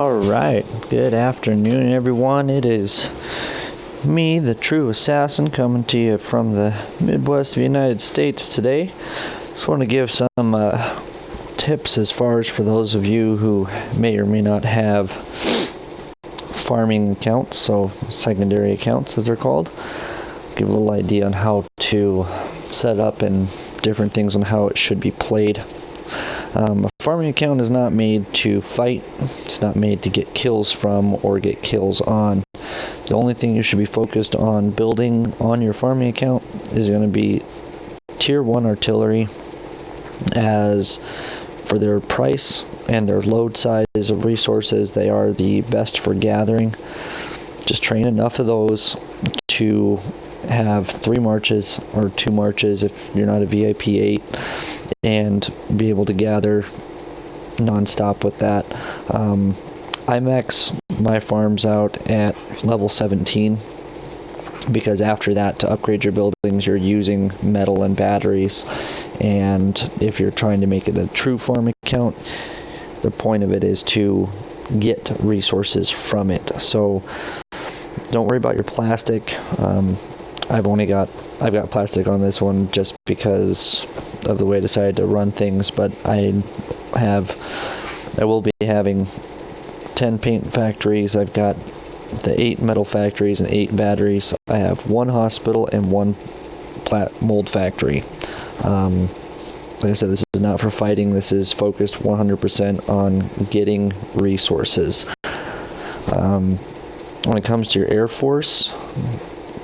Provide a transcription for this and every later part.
Alright, good afternoon everyone. It is me, the true assassin, coming to you from the Midwest of the United States today. Just want to give some tips as far as for those of you who may or may not have farming accounts, so secondary accounts as they're called. Give a little idea on how to set up and different things on how it should be played. A farming account is not made to fight. It's not made to get kills from or get kills on. The only thing you should be focused on building on your farming account is going to be tier 1 artillery, as for their price and their load size of resources, they are the best for gathering. Just train enough of those to have 3 marches or 2 marches if you're not a VIP 8, and be able to gather non-stop with that. I max my farms out at level 17 because after that, to upgrade your buildings, you're using metal and batteries, and if you're trying to make it a true farm account, the point of it is to get resources from it. So don't worry about your plastic. I've got plastic on this one just because of the way I decided to run things, but I will be having 10 paint factories. I've got the 8 metal factories and 8 batteries. I have 1 hospital and 1 mold factory. Like I said, this is not for fighting. This is focused 100% on getting resources. When it comes to your Air Force,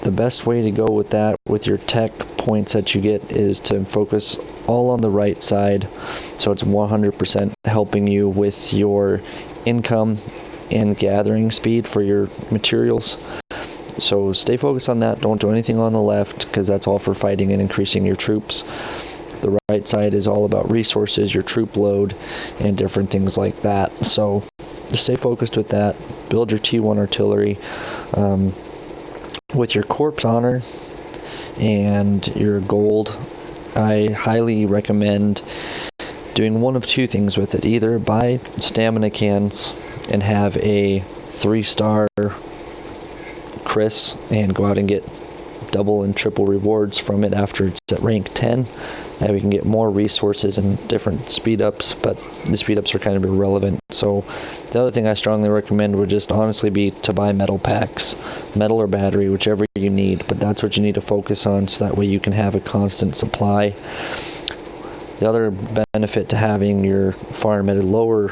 the best way to go with that, with your tech points that you get, is to focus all on the right side, so it's 100% helping you with your income and gathering speed for your materials. So stay focused on that. Don't do anything on the left, because that's all for fighting and increasing your troops. The right side is all about resources, your troop load, and different things like that. So just stay focused with that. Build your T1 artillery. With your corpse honor and your gold, I highly recommend doing one of 2 things with it. Either buy stamina cans and have a 3-star Chris and go out and get double and triple rewards from it after it's at rank 10. Now we can get more resources and different speed ups, but the speed ups are kind of irrelevant. So the other thing I strongly recommend would just honestly be to buy metal packs, metal or battery, whichever you need, but that's what you need to focus on, so that way you can have a constant supply. The other benefit to having your farm at a lower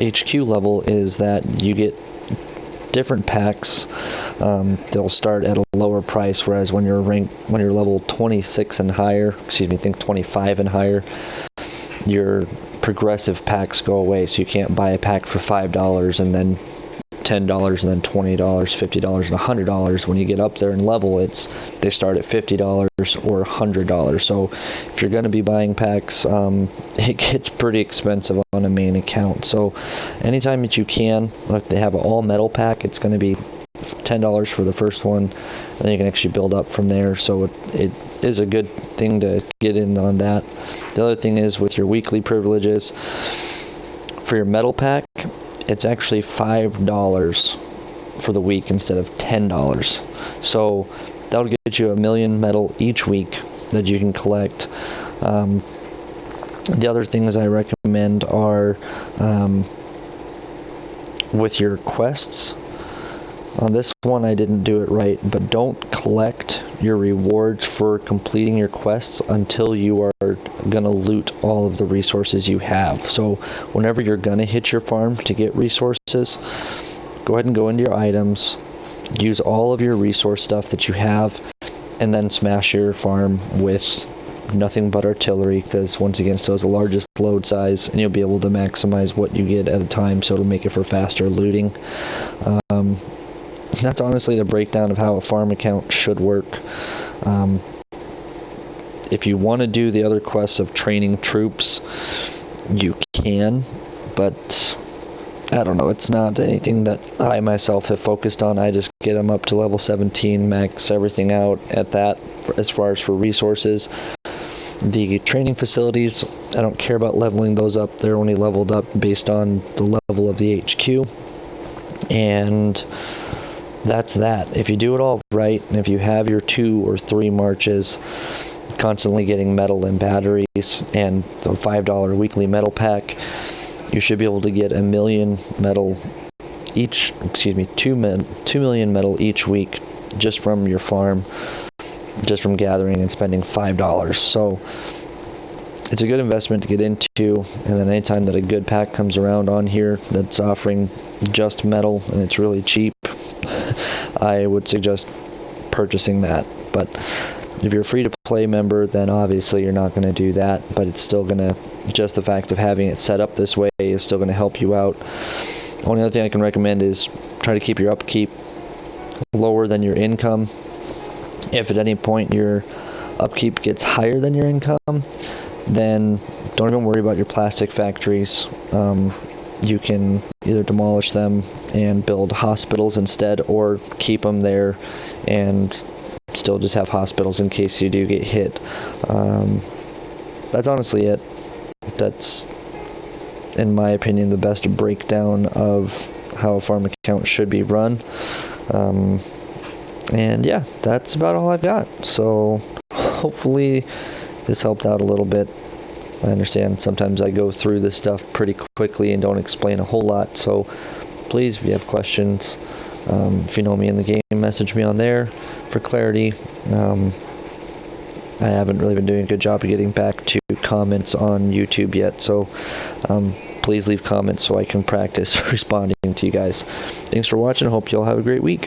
HQ level is that you get different packs. They'll start at a lower price, whereas when you're level 26 and higher, think 25 and higher, your progressive packs go away, so you can't buy a pack for $5 and then $10 and then $20, $50 and $100. When you get up there in level, they start at $50 or $100. So if you're going to be buying packs, it gets pretty expensive on a main account. So anytime that you can, if they have an all metal pack, it's going to be $10 for the first one, and then you can actually build up from there. So it is a good thing to get in on that. The other thing is with your weekly privileges, for your metal pack, it's actually $5 for the week instead of $10. So that'll get you 1 million metal each week that you can collect. The other things I recommend are with your quests. On this one, I didn't do it right, but don't collect your rewards for completing your quests until you are going to loot all of the resources you have. So whenever you're going to hit your farm to get resources, go ahead and go into your items, use all of your resource stuff that you have, and then smash your farm with nothing but artillery, because once again, so is the largest load size, and you'll be able to maximize what you get at a time, so it'll make it for faster looting. That's honestly the breakdown of how a farm account should work. If you want to do the other quests of training troops, you can, but I don't know, it's not anything that I myself have focused on. I just get them up to level 17, max everything out at that as far as for resources. The training facilities, I don't care about leveling those up. They're only leveled up based on the level of the HQ. And that's that. If you do it all right, and if you have your 2 or 3 marches, constantly getting metal and batteries, and the $5 weekly metal pack, you should be able to get 2 million metal each week just from your farm, just from gathering and spending $5. So it's a good investment to get into, and then anytime that a good pack comes around on here that's offering just metal and it's really cheap, I would suggest purchasing that. But if you're a free-to-play member, then obviously you're not going to do that, but it's still going to, just the fact of having it set up this way is still going to help you out. Only other thing I can recommend is try to keep your upkeep lower than your income. If at any point your upkeep gets higher than your income, then don't even worry about your plastic factories. You can either demolish them and build hospitals instead, or keep them there and still just have hospitals in case you do get hit. That's honestly it. That's, in my opinion, the best breakdown of how a farm account should be run. And yeah, that's about all I've got. So hopefully this helped out a little bit. I understand sometimes I go through this stuff pretty quickly and don't explain a whole lot. So please, if you have questions, if you know me in the game, message me on there for clarity. I haven't really been doing a good job of getting back to comments on YouTube yet. So please leave comments so I can practice responding to you guys. Thanks for watching. I hope you all have a great week.